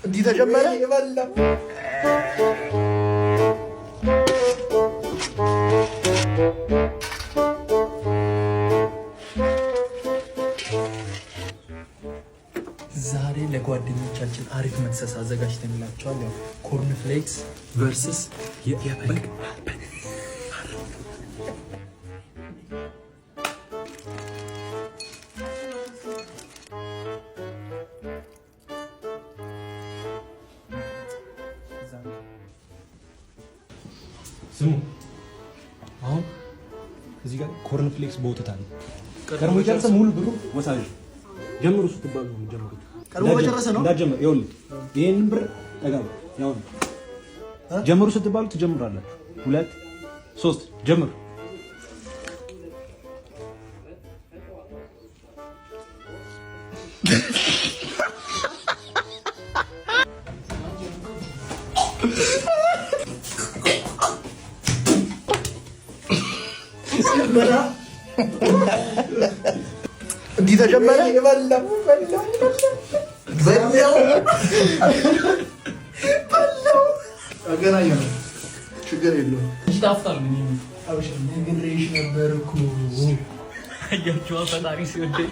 እንዲህ ተጀመረ ይበላ ዛሬ ለጓደኞቻችን አሪፍ መክሰስ አዘጋጅተንላቸዋል። ያው ኮርን ፍሌክስ ቨርሰስ የበግ ስሙ አሁን እዚህ ጋር ኮርን ፍሌክስ በወተት አለ። ቀድሞ የጨረሰ ሙሉ ብሩ ወሳጅ ጀምሩ ስትባሉ ጀምሩ። ቀድሞ በጨረሰ ነው እንዳትጀምር። ይኸውልህ ይሄንን ብር ጠጋው ያው ጀምሩ ስትባሉ ትጀምራላችሁ። 2 3 ጀምሩ። እንዲህ ተጀመረ ይበላ አገናኘው ችግር የለውም። ይጣፍጣል። ምን አብሽር ነግሬሽ ነበር እኮ አያችሁ ፈጣሪ ሲወደኝ